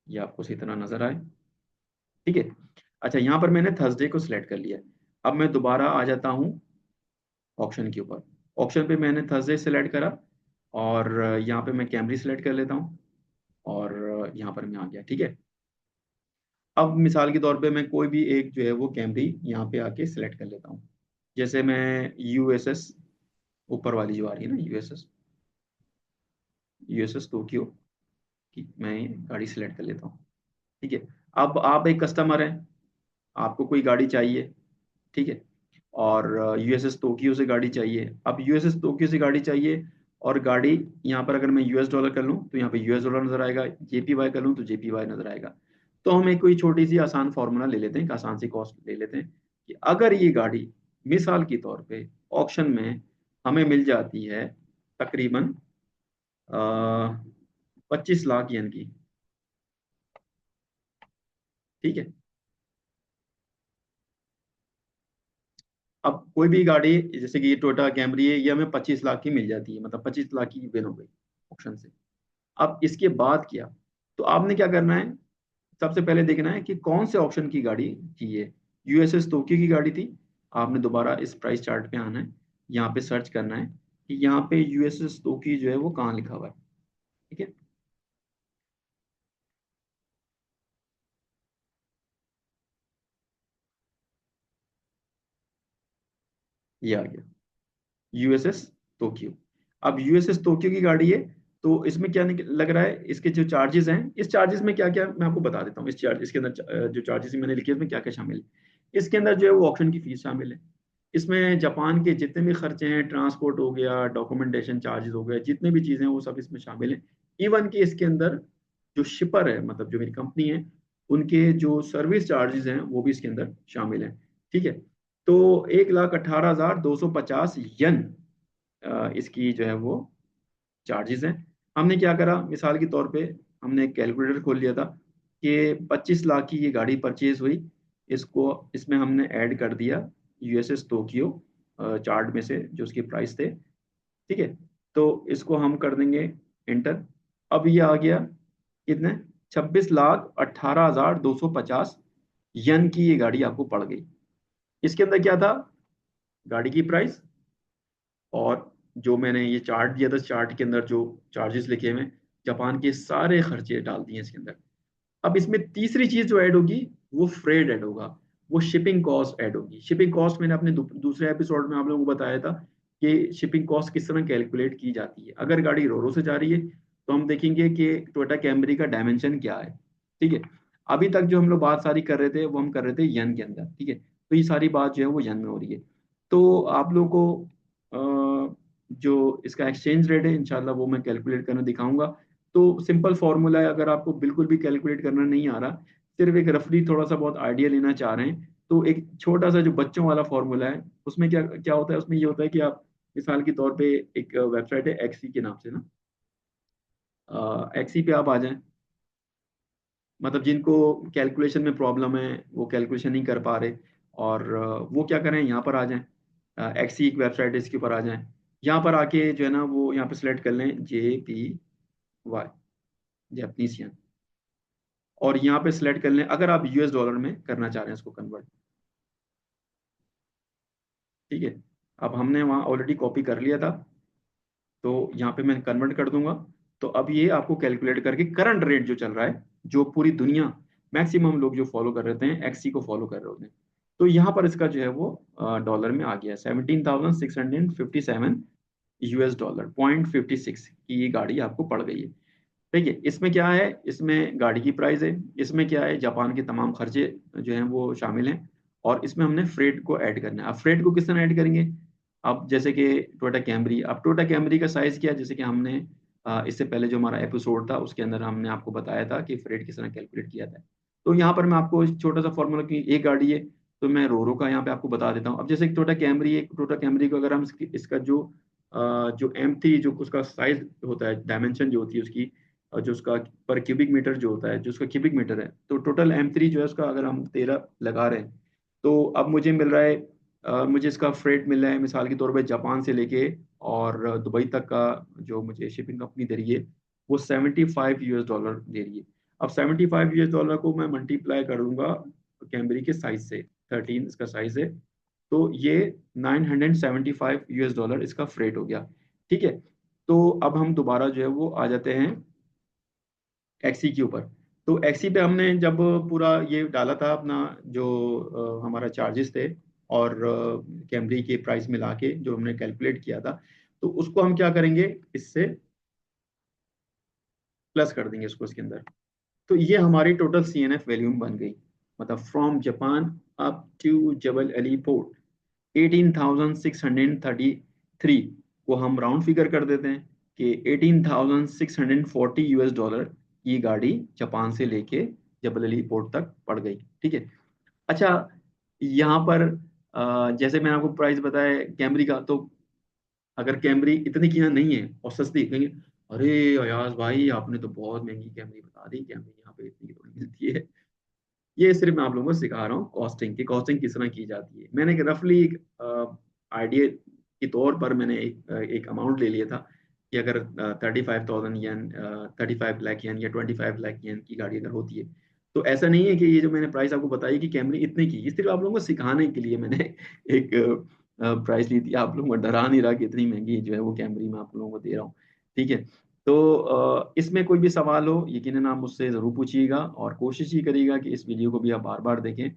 ये आपको सही तरह नज़र आए। ठीक है। अच्छा, यहाँ पर मैंने थर्सडे को सिलेक्ट कर लिया है। अब मैं दोबारा आ जाता हूँ ऑप्शन के ऊपर। ऑप्शन पे मैंने थर्सडे सेलेक्ट करा, और यहाँ पे मैं कैमरी सेलेक्ट कर लेता हूँ, और यहाँ पर मैं आ गया। ठीक है। अब मिसाल के तौर पे मैं कोई भी एक जो है वो कैमरी यहाँ पे आके सिलेक्ट कर लेता हूँ। जैसे मैं यूएसएस, ऊपर वाली जो आ रही है ना, यूएसएस, यूएसएस टोक्यो की मैं गाड़ी सिलेक्ट कर लेता हूँ। ठीक है। अब आप एक कस्टमर हैं, आपको कोई गाड़ी चाहिए। ठीक है। और यूएसएस टोक्यो से गाड़ी चाहिए। अब यूएसएस टोक्यो से गाड़ी चाहिए, और गाड़ी यहाँ पर अगर मैं US डॉलर कर लूँ तो यहाँ पे US डॉलर नजर आएगा, JPY कर लूँ तो JPY नजर आएगा। तो हम एक कोई छोटी सी आसान फॉर्मूला ले लेते हैं, एक आसान सी कॉस्ट ले लेते हैं, कि अगर ये गाड़ी मिसाल के तौर पे ऑक्शन में हमें मिल जाती है तकरीबन 25 लाख येन की। ठीक है। अब कोई भी गाड़ी, जैसे कि ये टोयोटा कैमरी है, ये हमें 25 लाख की मिल जाती है, मतलब 25 लाख की विन हो गई ऑप्शन से। अब इसके बाद क्या, तो आपने क्या करना है, सबसे पहले देखना है कि कौन से ऑप्शन की गाड़ी थी ये। यूएसएस टोक्यो की गाड़ी थी। आपने दोबारा इस प्राइस चार्ट पे आना है, यहाँ पे सर्च करना है कि यहाँ पे यूएसएस टोक्यो जो है वो कहाँ लिखा हुआ है। ठीक है। ये आ गया यूएसएस टोक्यो। अब यूएसएस टोक्यो की गाड़ी है, तो इसमें क्या लग रहा है, इसके जो चार्जेस हैं, इस चार्जेस में क्या क्या मैं आपको बता देता हूँ। इस चार्ज, इसके अंदर जो चार्जेस मैंने लिखे हैं उसमें क्या क्या शामिल है। इसके अंदर जो है वो ऑक्शन की फीस शामिल है। इसमें जापान के जितने भी खर्चे हैं, ट्रांसपोर्ट हो गया, डॉक्यूमेंटेशन चार्जेस हो गए, जितने भी चीज़ें हैं वो सब इसमें शामिल है। इवन कि इसके अंदर जो शिपर है, मतलब जो मेरी कंपनी है, उनके जो सर्विस चार्जेस हैं वो भी इसके अंदर शामिल हैं। ठीक है। तो 1,18,250 यन इसकी जो है वो चार्जेस हैं। हमने क्या करा, मिसाल के तौर पे हमने एक कैलकुलेटर खोल लिया था कि 25 लाख की ये गाड़ी परचेज हुई। इसको इसमें हमने ऐड कर दिया यूएसएस टोक्यो चार्ट में से जो उसके प्राइस थे। ठीक है। तो इसको हम कर देंगे इंटर। अब ये आ गया कितने, 26,18,250 यन की ये गाड़ी आपको पड़ गई। इसके अंदर क्या था, गाड़ी की प्राइस, और जो मैंने ये चार्ट दिया था, चार्ट के अंदर जो चार्जेस लिखे हुए हैं, जापान के सारे खर्चे डाल दिए इसके अंदर। अब इसमें तीसरी चीज जो ऐड होगी वो फ्रेट ऐड होगा, वो शिपिंग कॉस्ट ऐड होगी। शिपिंग कॉस्ट मैंने अपने दूसरे एपिसोड में आप लोगों को बताया था कि शिपिंग कॉस्ट किस तरह कैलकुलेट की जाती है। अगर गाड़ी रोरो से जा रही है तो हम देखेंगे कि टोयोटा कैमरी का डायमेंशन क्या है। ठीक है। अभी तक जो हम लोग बात सारी कर रहे थे वो हम कर रहे थे यन के अंदर। ठीक है। तो ये सारी बात जो है वो यन में हो रही है। तो आप लोगों को जो इसका एक्सचेंज रेट है इंशाल्लाह वो मैं कैलकुलेट करना दिखाऊंगा। तो सिंपल फॉर्मूला है, अगर आपको बिल्कुल भी कैलकुलेट करना नहीं आ रहा, सिर्फ एक रफली थोड़ा सा बहुत आइडिया लेना चाह रहे हैं, तो एक छोटा सा जो बच्चों वाला फॉर्मूला है, उसमें क्या क्या होता है, उसमें ये होता है कि आप मिसाल के तौर पे एक वेबसाइट है एक्सी के नाम से ना, एक्सी पे आप आ जाएं। मतलब जिनको कैलकुलेशन में प्रॉब्लम है, वो कैलकुलेशन नहीं कर पा रहे, और वो क्या करें, यहाँ पर आ जाएं। एक्सी एक वेबसाइट है, इसके ऊपर आ जाएं। यहाँ पर आके जो है ना वो यहाँ पे सिलेक्ट कर लें JPY, जैपनीज, और यहाँ पे सिलेक्ट कर लें अगर आप यूएस डॉलर में करना चाह रहे हैं इसको कन्वर्ट। ठीक है। अब हमने वहाँ ऑलरेडी कॉपी कर लिया था, तो यहाँ पे मैं कन्वर्ट कर दूंगा। तो अब ये आपको कैलकुलेट करके करंट रेट जो चल रहा है, जो पूरी दुनिया मैक्सिमम लोग जो फॉलो कर रहे हैं, एक्सी को फॉलो कर रहे होते हैं, तो यहाँ पर इसका जो है वो डॉलर में आ गया 17,657 यूएस डॉलर, 0.56 की ये गाड़ी आपको पड़ गई है। ठीक है। इसमें क्या है, इसमें गाड़ी की प्राइस है, इसमें क्या है, जापान के तमाम खर्चे जो हैं वो शामिल हैं, और इसमें हमने फ्रेट को ऐड करना है। अब फ्रेट को किस तरह ऐड करेंगे, अब जैसे कि टोयोटा कैमरी, अब टोयोटा कैमरी का साइज क्या है, जैसे कि हमने इससे पहले जो हमारा एपिसोड था उसके अंदर हमने आपको बताया था कि फ्रेट किस तरह कैलकुलेट किया था। तो यहाँ पर मैं आपको एक छोटा सा फॉर्मूला की एक गाड़ी है, तो मैं रोरो का यहाँ पे आपको बता देता हूँ। अब जैसे टोयोटा कैमरी है, टोयोटा कैमरी को अगर हम इसका जो M3 जो उसका साइज होता है, डायमेंशन जो होती है उसकी, और जो उसका पर क्यूबिक मीटर जो होता है, जो उसका क्यूबिक मीटर है, तो टोटल M3 जो है उसका अगर हम 13 लगा रहे हैं, तो अब मुझे मिल रहा है, मुझे इसका फ्रेट मिल रहा है मिसाल के तौर पे जापान से लेके और दुबई तक का, जो मुझे शिपिंग कंपनी दे रही है वो 75 यूएस डॉलर दे रही है। अब 75 यूएस डॉलर को मैं मल्टीप्लाई कर दूंगा कैमरी के साइज से, 13 इसका साइज है, तो ये 975 यूएस डॉलर इसका फ्रेट हो गया। ठीक है। तो अब हम दोबारा जो है वो आ जाते हैं एक्सी के ऊपर। तो एक्सी पे हमने जब पूरा ये डाला था अपना जो हमारा चार्जेस थे, और कैमरी के प्राइस मिला के जो हमने कैलकुलेट किया था, तो उसको हम क्या करेंगे, इससे प्लस कर देंगे इसको इसके अंदर। तो ये हमारी टोटल CNF वैल्यूम बन गई, मतलब from Japan up to Jebel Ali port 18,633 को हम राउंड फिगर कर देते हैं कि 18,640 यूएस डॉलर की गाड़ी जापान से लेके जबल अली पोर्ट तक पड़ गई। ठीक है। अच्छा, यहाँ पर जैसे मैंने आपको प्राइस बताया कैमरी का, तो अगर कैमरी इतनी की यहाँ नहीं है और सस्ती कहेंगे, अरे अयाज भाई आपने तो बहुत महंगी कैमरी बता दी, कैमरी यहाँ पे इतनी की थोड़ी मिलती है। ये सिर्फ मैं आप लोगों को सिखा रहा हूँ कॉस्टिंग की, कॉस्टिंग किस तरह की जाती है। मैंने एक रफली एक आइडिया के तौर पर मैंने एक अमाउंट ले लिया था कि अगर 35,000 यन, 35 लाख यन या 25 लाख यन की गाड़ी अगर होती है, तो ऐसा नहीं है कि ये जो मैंने प्राइस आपको बताई कि कैमरी इतने की, ये सिर्फ आप लोगों को सिखाने के लिए मैंने एक प्राइस ली थी। आप लोगों को डरा नहीं रहा कि इतनी महंगी जो है वो कैमरी मैं आप लोगों को दे रहा हूँ। ठीक है। तो इसमें कोई भी सवाल हो यकीनन आप मुझसे ज़रूर पूछिएगा, और कोशिश ही करिएगा कि इस वीडियो को भी आप बार बार देखें।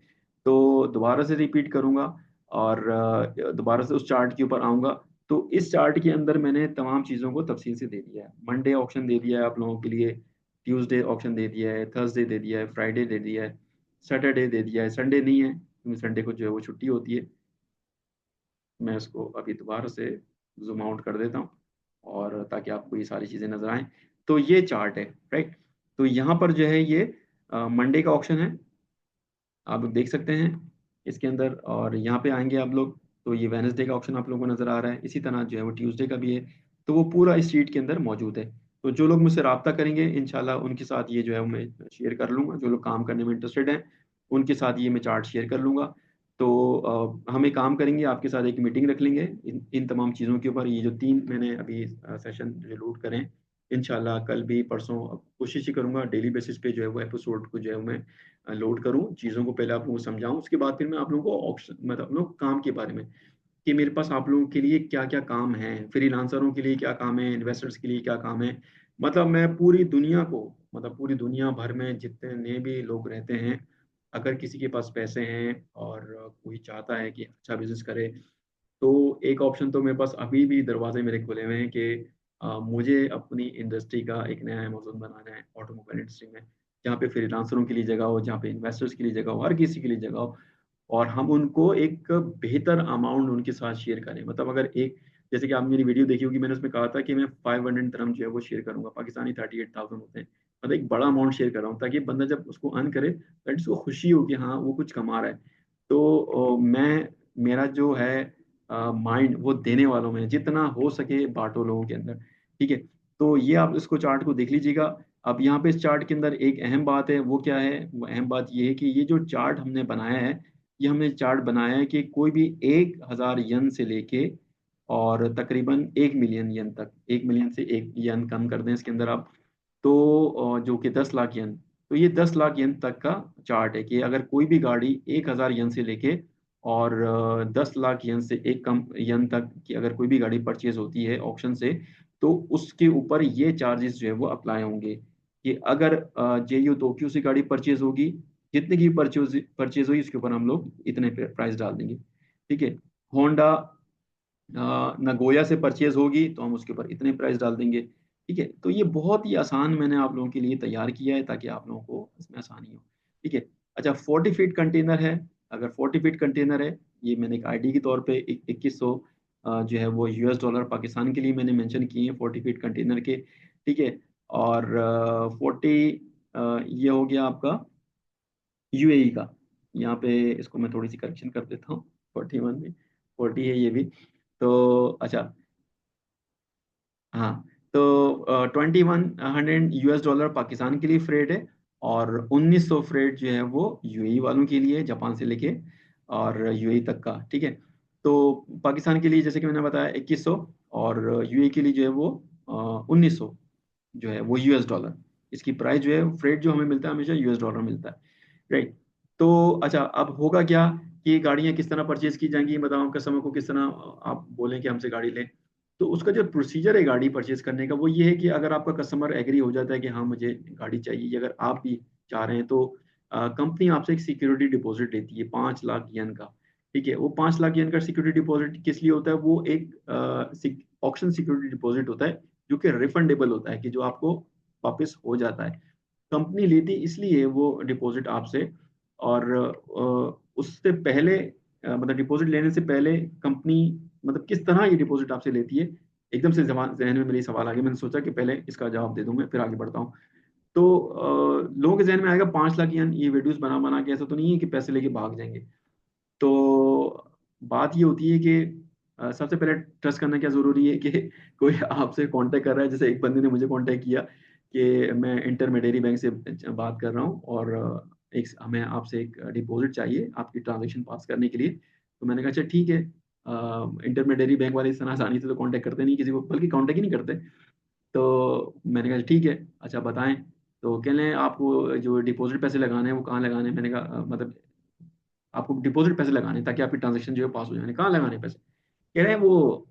तो दोबारा से रिपीट करूँगा, और दोबारा से उस चार्ट के ऊपर आऊँगा तो इस चार्ट के अंदर मैंने तमाम चीज़ों को तफसील से दे दिया है। मंडे ऑप्शन दे दिया है आप लोगों के लिए, ट्यूसडे ऑप्शन दे दिया है, थर्सडे दे दिया है, फ्राइडे दे दिया है, सैटरडे दे दिया है, संडे नहीं है क्योंकि संडे को जो है वो छुट्टी होती है। मैं इसको अभी दोबारा से जूम आउट कर देता हूँ और ताकि आपको ये सारी चीज़ें नजर आएं। तो ये चार्ट है, राइट। तो यहाँ पर जो है ये मंडे का ऑप्शन है, आप लोग देख सकते हैं इसके अंदर। और यहाँ पे आएंगे आप लोग तो ये वेनसडे का ऑप्शन आप लोगों को नजर आ रहा है, इसी तरह जो है वो ट्यूसडे का भी है। तो वो पूरा इस शीट के अंदर मौजूद है। तो जो लोग मुझसे रब्ता करेंगे इंशाल्लाह उनके साथ ये जो है वो मैं शेयर कर लूंगा। जो लोग काम करने में इंटरेस्टेड हैं उनके साथ ये मैं चार्ट शेयर कर लूंगा। तो हम एक काम करेंगे, आपके साथ एक मीटिंग रख लेंगे इन तमाम चीज़ों के ऊपर। ये जो तीन मैंने अभी सेशन जो लूट करें, इंशाल्लाह कल भी परसों कोशिश ही करूंगा डेली बेसिस पे जो है वो एपिसोड को जो है मैं लोड करूं, चीज़ों को पहले आप लोगों को समझाऊं, उसके बाद फिर मैं आप लोगों को ऑप्शन मतलब आप लोग काम के बारे में कि मेरे पास आप लोगों के लिए क्या क्या काम है, फ्रीलांसरों के लिए क्या काम है, इन्वेस्टर्स के लिए क्या काम है। मतलब मैं पूरी दुनिया को, मतलब पूरी दुनिया भर में जितने भी लोग रहते हैं, अगर किसी के पास पैसे हैं और कोई चाहता है कि अच्छा बिजनेस करे, तो एक ऑप्शन तो मेरे पास अभी भी दरवाजे मेरे खुले हुए हैं कि मुझे अपनी इंडस्ट्री का एक नया अमेज़न बनाना है ऑटोमोबाइल इंडस्ट्री में, जहाँ पे फ्रीलांसरों के लिए जगह हो, जहाँ पे इन्वेस्टर्स के लिए जगह हो, हर किसी के लिए जगह हो। और हम उनको एक बेहतर अमाउंट उनके साथ शेयर करें। मतलब अगर एक, जैसे कि आपने मेरी वीडियो देखी होगी, मैंने उसमें कहा था कि मैं 500 dirham जो है वो शेयर करूंगा, पाकिस्तानी 38,000 होते हैं। मतलब एक बड़ा अमाउंट शेयर कर रहा हूँ ताकि बंदा जब उसको अर्न करे तो उसको खुशी हो कि हाँ वो कुछ कमा रहा है। तो मैं, मेरा जो है माइंड वो देने वालों में, जितना हो सके बांटो लोगों के अंदर, ठीक है। तो ये आप इसको चार्ट को देख लीजिएगा। अब यहाँ पे इस चार्ट के अंदर एक अहम बात है, वो क्या है? वो अहम बात ये है कि ये जो चार्ट हमने बनाया है, ये हमने चार्ट बनाया है कि कोई भी 1,000 यन से लेके और तकरीबन 1 मिलियन यन तक, 1 मिलियन से 1 यन कम कर दें इसके अंदर आप, तो जो कि 10 लाख यन, तो ये 10 लाख यन तक का चार्ट है कि अगर कोई भी गाड़ी 1,000 यन से लेके और 10 लाख यन से एक कम यन तक की अगर कोई भी गाड़ी परचेज होती है ऑक्शन से, तो उसके ऊपर ये चार्जेस जो है वो अप्लाई होंगे। कि अगर JU टोक्यो से गाड़ी परचेज होगी, जितने की परचेज परचेज हुई उसके ऊपर हम लोग इतने प्राइस डाल देंगे, ठीक है। होंडा नगोया से परचेज होगी तो हम उसके ऊपर इतने प्राइस डाल देंगे, ठीक है। तो ये बहुत ही आसान मैंने आप लोगों के लिए तैयार किया है ताकि आप लोगों को इसमें आसानी हो, ठीक है। अच्छा, 40 फीट कंटेनर है। अगर 40 फीट कंटेनर है, ये मैंने एक आईडी के तौर पे 2100 जो है वो US डॉलर पाकिस्तान के लिए मैंने मेंशन किए हैं 40 फीट कंटेनर के, ठीक है। और 40 ये हो गया आपका UAE का। यहाँ पे इसको मैं थोड़ी सी करेक्शन कर देता हूँ, 41 में 40 है ये भी। तो अच्छा, हाँ, तो 2100 US डॉलर पाकिस्तान के लिए फ्रेट है, और 1900 फ्रेट जो है वो UAE वालों के लिए, जापान से लेके और UAE तक का, ठीक है। तो पाकिस्तान के लिए जैसे कि मैंने बताया 2100, और UAE के लिए जो है वो 1900 जो है वो US डॉलर। इसकी प्राइस जो है, फ्रेट जो हमें मिलता है हमेशा US डॉलर मिलता है, राइट। तो अच्छा, अब होगा क्या कि गाड़ियाँ किस तरह परचेज की जाएंगी, बताओ कस्टमर को किस तरह आप बोलें कि हमसे गाड़ी लें। तो उसका जो प्रोसीजर है गाड़ी परचेज करने का, वो ये है कि अगर आपका कस्टमर एग्री हो जाता है कि हाँ मुझे गाड़ी चाहिए, या अगर आप भी चाह रहे हैं, तो कंपनी आपसे एक सिक्योरिटी डिपॉजिट लेती है 5 लाख यन का, ठीक है। वो 5 लाख यन का सिक्योरिटी डिपॉजिट किस लिए होता है? वो एक ऑक्शन सिक्योरिटी डिपॉजिट होता है, जो कि रिफंडेबल होता है, कि जो आपको वापस हो जाता है। कंपनी लेती इसलिए वो डिपॉजिट आपसे। और उससे पहले मतलब डिपॉजिट लेने से पहले कंपनी, मतलब किस तरह ये डिपॉजिट आपसे लेती है, एकदम से जबान जहन में मेरे सवाल आ गया, मैंने सोचा कि पहले इसका जवाब दे दूं मैं फिर आगे बढ़ता हूँ। तो लोगों के जहन में आएगा 5 लाख ये वीडियोस बना बना के, ऐसा तो नहीं है कि पैसे लेके भाग जाएंगे। तो बात ये होती है कि सबसे पहले ट्रस्ट करना क्या ज़रूरी है कि कोई आपसे कांटेक्ट कर रहा है। जैसे एक बंदे ने मुझे कांटेक्ट किया कि मैं इंटरमीडियरी बैंक से बात कर रहा हूँ, और एक हमें आपसे एक डिपॉजिट चाहिए आपकी ट्रांजेक्शन पास करने के लिए। तो मैंने कहा अच्छा ठीक है। इंटरमीडियरी बैंक वाले इस तरह आसानी से तो कांटेक्ट करते नहीं किसी को, बल्कि कांटेक्ट ही नहीं करते। तो मैंने कहा ठीक है, अच्छा बताएं। तो कह रहे हैं आपको जो डिपॉजिट पैसे लगाने हैं वो कहाँ लगाने हैं। मैंने कहा मतलब आपको डिपॉजिट पैसे लगाने हैं ताकि आपकी ट्रांजेक्शन जो है पास हो जाए। कहाँ लगाने हैं पैसे? कह रहे हैं वो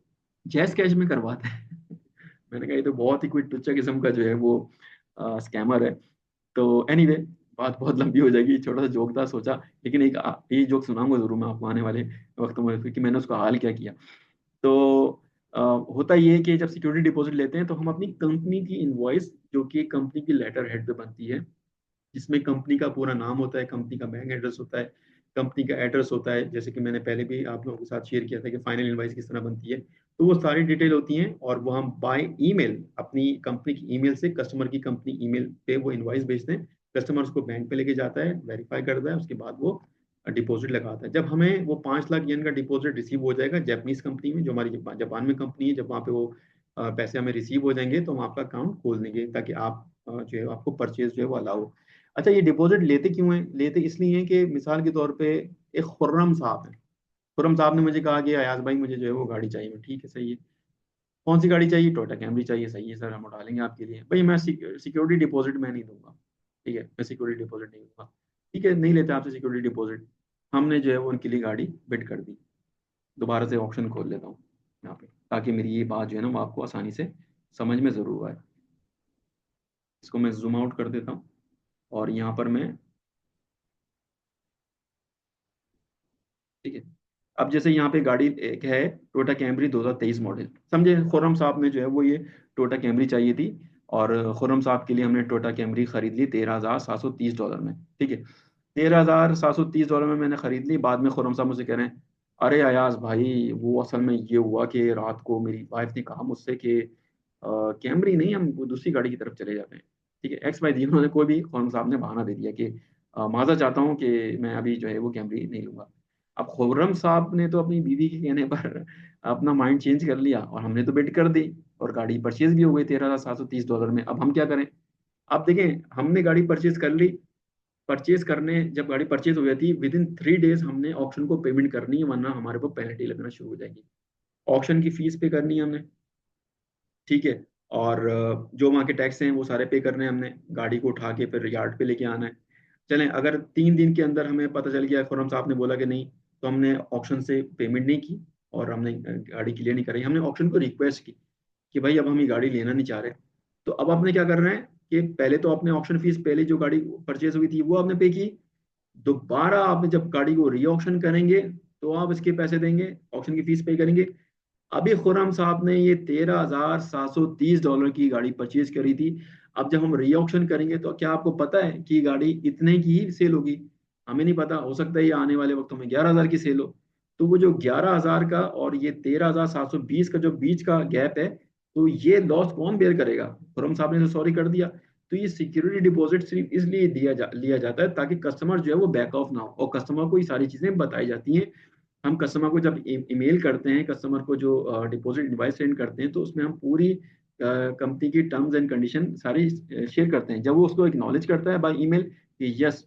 जैस कैश में करवाते हैं। मैंने कहा ये तो बहुत ही कोई टुच्चा किस्म का जो है वो स्कैमर है। तो एनीवे, बात बहुत लंबी हो जाएगी, छोटा सा जोक था सोचा। लेकिन एक ये जोक सुनाऊंगा जरूर मैं आपको आने वाले वक्त में कि मैंने उसका हाल क्या किया। तो होता ये है कि जब सिक्योरिटी डिपॉजिट लेते हैं तो हम अपनी कंपनी की इनवॉइस, जो कि कंपनी की लेटर हेड पे बनती है, जिसमें कंपनी का पूरा नाम होता है, कंपनी का बैंक एड्रेस होता है, कंपनी का एड्रेस होता है, जैसे कि मैंने पहले भी आप लोगों के साथ शेयर किया था कि फाइनल इनवाइस किस तरह बनती है। तो वो सारी डिटेल होती हैं और वो हम बाय ईमेल अपनी कंपनी की ईमेल से कस्टमर की कंपनी ईमेल पे वो इनवाइस भेजते हैं। कस्टमर उसको बैंक पे लेके जाता है, वेरीफाई करता है, उसके बाद वो डिपॉजिट लगाता है। जब हमें वो 5 लाख येन का डिपॉजिट रिसीव हो जाएगा जापानीज कंपनी में, जो हमारी जापान में कंपनी है, जब वहाँ पे वो पैसे हमें रिसीव हो जाएंगे तो हम आपका अकाउंट खोल देंगे, ताकि आप जो है आपको परचेज जो है वो अलाउ। अच्छा, ये डिपॉजिट लेते क्यों हैं? लेते इसलिए हैं कि मिसाल के तौर पे एक खुर्रम साहब है, खुर्रम साहब ने मुझे कहा कि अयाज भाई मुझे जो है वो गाड़ी चाहिए। मैं, ठीक है, सही है, कौन सी गाड़ी चाहिए? टोयोटा कैमरी चाहिए। सही है सर, हम उठा लेंगे आपके लिए। भाई मैं सिक्योरिटी डिपॉजिट मैं नहीं दूंगा, ठीक है, मैं सिक्योरिटी डिपॉजिट नहीं दूंगा। ठीक है, नहीं लेते आपसे सिक्योरिटी डिपॉजिट। हमने जो है वो उनके लिए गाड़ी बिड कर दी। दोबारा से ऑप्शन खोल लेता हूँ यहाँ पे, ताकि मेरी ये बात जो है ना वो आपको आसानी से समझ में ज़रूर आए। इसको मैं जूम आउट कर देता हूँ और यहाँ पर मैं, ठीक है, अब जैसे यहाँ पे गाड़ी एक है टोयोटा कैमरी 2023 मॉडल, समझे, खुर्रम साहब ने जो है वो ये टोयोटा कैमरी चाहिए थी। और खुर्रम साहब के लिए हमने टोयोटा कैमरी खरीद ली $13,730 में, ठीक है। $13,730 में मैंने खरीद ली। बाद में खुर्रम साहब मुझे कह रहे हैं, अरे अयाज भाई वो असल में ये हुआ कि रात को मेरी वाइफ ने कहा मुझसे कि कैमरी नहीं, हम वो दूसरी गाड़ी की तरफ चले जाते हैं। ठीक है, एक्स वाई दी, उन्होंने कोई भी, खुर्रम साहब ने बहाना दे दिया कि माजा चाहता हूँ कि मैं अभी जो है वो कैमरी नहीं लूंगा। अब खुर्रम साहब ने तो अपनी बीवी के कहने पर अपना माइंड चेंज कर लिया और हमने तो बिड कर दी और गाड़ी परचेज भी हो गई $13,730 में। अब हम क्या करें? अब देखें, हमने गाड़ी परचेज कर ली। परचेज करने जब गाड़ी परचेज हो जाती, विद इन 3 डेज हमने ऑप्शन को पेमेंट करनी है, वरना हमारे को पेनल्टी लगना शुरू हो जाएगी। ऑप्शन की फीस पे करनी है हमने, ठीक है। और जो वहाँ के टैक्स हैं वो सारे पे करने हैं हमने। गाड़ी को उठा के फिर यार्ड पे लेके आना है। चलें, अगर 3 दिन के अंदर हमें पता चल गया, खुर्रम साहब ने बोला कि नहीं, तो हमने ऑप्शन से पेमेंट नहीं की और हमने गाड़ी क्लियर नहीं कराई। हमने ऑप्शन को रिक्वेस्ट की कि भाई अब हम ये गाड़ी लेना नहीं चाह रहे। तो अब आपने क्या करना है कि पहले तो आपने ऑप्शन फीस, पहले जो गाड़ी परचेज हुई थी वो आपने पे की। दोबारा आप जब गाड़ी को री ऑक्शन करेंगे तो आप इसके पैसे देंगे, ऑप्शन की फीस पे करेंगे। अभी खुर्रम साहब ने ये $13,730 की गाड़ी परचेज करी थी। अब जब हम री ऑक्शन करेंगे तो क्या आपको पता है कि गाड़ी इतने की ही सेल होगी? हमें नहीं पता, हो सकता है ये आने वाले वक्तों में 11,000 की सेल हो। तो वो जो 11,000 का और ये 13,720 का जो बीच का गैप है, तो ये लॉस कौन बेयर करेगा? खुर्रम साहब ने तो सॉरी कर दिया। तो ये सिक्योरिटी डिपॉजिट सिर्फ इसलिए लिया जाता है ताकि कस्टमर जो है वो बैक ऑफ ना हो, और कस्टमर को ये सारी चीजें बताई जाती हैं। हम कस्टमर को जब ईमेल करते हैं, कस्टमर को जो डिपॉजिट इनवॉइस सेंड करते हैं, तो उसमें हम पूरी कंपनी की टर्म्स एंड कंडीशन सारी शेयर करते हैं। जब वो उसको एक्नॉलेज करता है बाय ईमेल कि यस,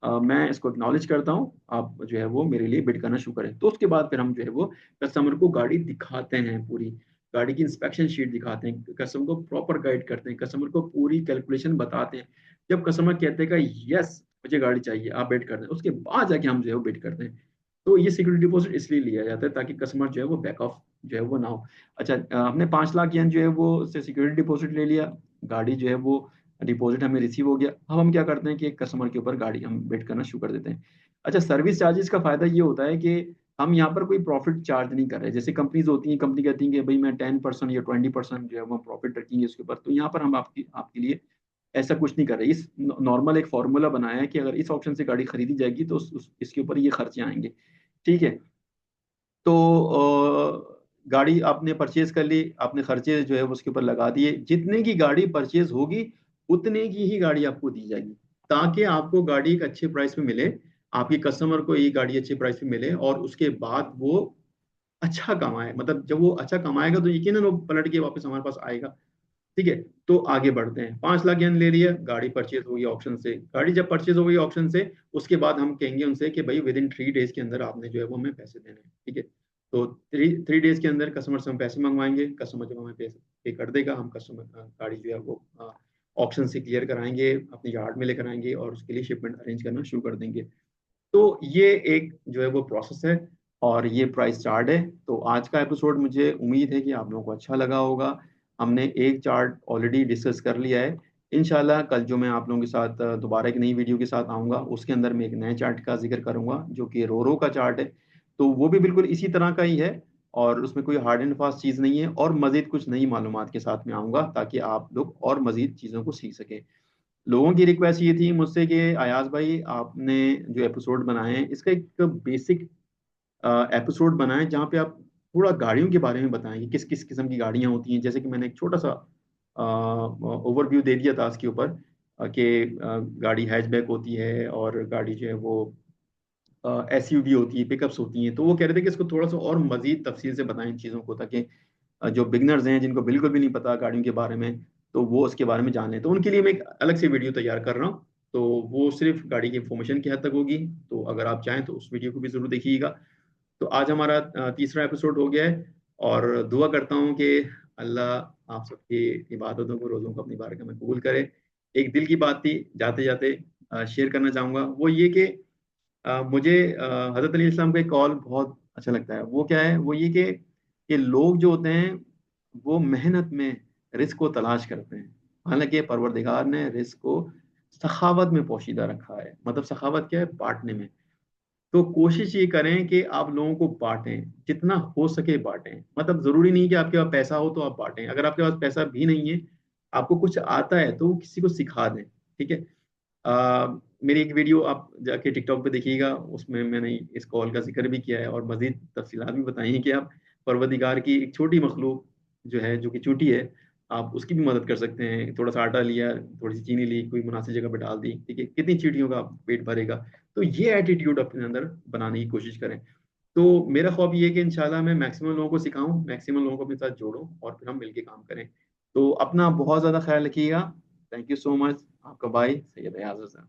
मैं इसको एक्नॉलेज करता हूँ, आप जो है वो मेरे लिए बिड करना शुरू करें, तो उसके बाद फिर हम जो है वो कस्टमर को गाड़ी दिखाते हैं, पूरी गाड़ी की इंस्पेक्शन शीट दिखाते हैं, कस्टमर को प्रॉपर गाइड करते हैं, कस्टमर को पूरी कैलकुलेशन बताते हैं। जब कस्टमर कहते हैं कि यस मुझे गाड़ी चाहिए, आप बिड कर दें, उसके बाद जाके हम जो है वो बिड करते हैं। तो ये सिक्योरिटी डिपॉजिट इसलिए लिया जाता है ताकि कस्टमर जो है वो बैक ऑफ जो है वो ना हो। अच्छा, हमने 5 लाख येन जो है वो से सिक्योरिटी डिपॉजिट ले लिया, गाड़ी जो है वो डिपॉजिट हमें रिसीव हो गया। अब हम क्या करते हैं कि एक कस्टमर के ऊपर गाड़ी हम बिड करना शुरू कर देते हैं। अच्छा, सर्विस चार्जेस का फायदा ये होता है कि हम यहाँ पर कोई प्रॉफिट चार्ज नहीं कर रहे। जैसे कंपनीज होती हैं, कंपनी कहती है कि भाई मैं 10% या 20% जो है वो प्रॉफिट रखेंगे उसके ऊपर, तो यहाँ पर हम आपकी आपके लिए ऐसा कुछ नहीं कर रहे। इस नॉर्मल एक फॉर्मूला बनाया है कि अगर इस ऑप्शन से गाड़ी खरीदी जाएगी तो इसके ऊपर ये खर्चे आएंगे, ठीक है। तो गाड़ी आपने परचेज कर ली, आपने खर्चे जो है उसके ऊपर लगा दिए, जितने की गाड़ी परचेज होगी उतने की ही गाड़ी आपको दी जाएगी, ताकि आपको गाड़ी एक अच्छे प्राइस पे मिले, आपके कस्टमर को ये गाड़ी अच्छे प्राइस पे मिले, और उसके बाद वो अच्छा कमाए। मतलब जब वो अच्छा कमाएगा तो यकीनन वो पलट के वापस हमारे पास आएगा, ठीक है। तो आगे बढ़ते हैं, 5 लाख येन ले लिया, गाड़ी परचेज हो गई ऑप्शन से। गाड़ी जब परचेज हो गई ऑप्शन से, उसके बाद हम कहेंगे उनसे कि भाई विद इन 3 डेज के अंदर आपने जो है वो हमें पैसे देने हैं, ठीक है। तो थ्री डेज के अंदर कस्टमर से हम पैसे मंगवाएंगे, कस्टमर जब हमें पैसे पे कर देगा, हम कस्टमर गाड़ी जो है वो ऑप्शन से क्लियर कराएंगे, अपने यार्ड में लेकर आएंगे और उसके लिए शिपमेंट अरेंज करना शुरू कर देंगे। तो ये एक जो है वो प्रोसेस है और ये प्राइस चार्ट है। तो आज का एपिसोड मुझे उम्मीद है कि आप लोगों को अच्छा लगा होगा। हमने एक चार्ट ऑलरेडी डिस्कस कर लिया है। इंशाल्लाह कल जो मैं आप लोगों के साथ दोबारा एक नई वीडियो के साथ आऊँगा, उसके अंदर मैं एक नए चार्ट का जिक्र करूँगा जो कि रोरो का चार्ट है। तो वो भी बिल्कुल इसी तरह का ही है। और उसमें कोई हार्ड एंड फास्ट चीज़ नहीं है, और मज़ीद कुछ नई मालूमात के साथ में आऊँगा ताकि आप लोग और मज़ीद चीज़ों को सीख सकें। लोगों की रिक्वेस्ट ये थी मुझसे कि अयाज भाई, आपने जो एपिसोड बनाए हैं इसका एक बेसिक एपिसोड बनाएं जहाँ पे आप थोड़ा गाड़ियों के बारे में बताएं कि किस किस किस्म की गाड़ियाँ होती हैं। जैसे कि मैंने एक छोटा सा ओवरव्यू दे दिया था इसके ऊपर कि गाड़ी हैचबैक होती है और गाड़ी जो है वो एसयूवी होती है, पिकअप्स होती हैं। तो वो कह रहे थे कि इसको थोड़ा सा और मजीद तफसील से बताएं इन चीज़ों को, ताकि जो बिगनर्स हैं जिनको बिल्कुल भी नहीं पता गाड़ियों के बारे में, तो वो उसके बारे में जान लें। तो उनके लिए मैं एक अलग से वीडियो तैयार कर रहा हूँ, तो वो सिर्फ गाड़ी की इंफॉर्मेशन की हद तक होगी। तो अगर आप चाहें तो उस वीडियो को भी जरूर देखिएगा। तो आज हमारा तीसरा एपिसोड हो गया है, और दुआ करता हूँ कि अल्लाह आप सबकी इबादतों को, रोज़ों को अपनी बारगाह में कबूल करे। एक दिल की बात थी जाते जाते शेयर करना चाहूँगा, वो ये कि मुझे हज़रत अली इस्लाम का एक कॉल बहुत अच्छा लगता है। वो क्या है, वो ये कि लोग जो होते हैं वो मेहनत में रिस्क को तलाश करते हैं, हालांकि परवरदिगार ने रिस्क को सखावत में पोशीदा रखा है। मतलब सखावत क्या है, बांटने में। तो कोशिश ये करें कि आप लोगों को बांटें, जितना हो सके बांटें। मतलब जरूरी नहीं कि आपके पास पैसा हो तो आप बांटें, अगर आपके पास पैसा भी नहीं है, आपको कुछ आता है तो किसी को सिखा दें। ठीक है। मेरी एक वीडियो आप जाके टिकटॉक पे देखिएगा, उसमें मैंने इस कॉल का जिक्र भी किया है और मजीद तफसीलात भी बताई हैं कि आप परवरदिगार की एक छोटी मखलूक जो है, जो कि चूंटी है, आप उसकी भी मदद कर सकते हैं। थोड़ा सा आटा लिया, थोड़ी सी चीनी ली, कोई मुनासिब जगह पे डाल दी, ठीक है, कितनी चींटियों का पेट भरेगा। तो ये एटीट्यूड अपने अंदर बनाने की कोशिश करें। तो मेरा ख्वाब ये है कि इंशाल्लाह मैं मैक्सिमम लोगों को सिखाऊं, मैक्सिमम लोगों को अपने साथ जोड़ूं, और फिर हम मिलके काम करें। तो अपना बहुत ज़्यादा ख्याल रखिएगा। Thank you so much. आपका भाई सैयद एयाज हसन।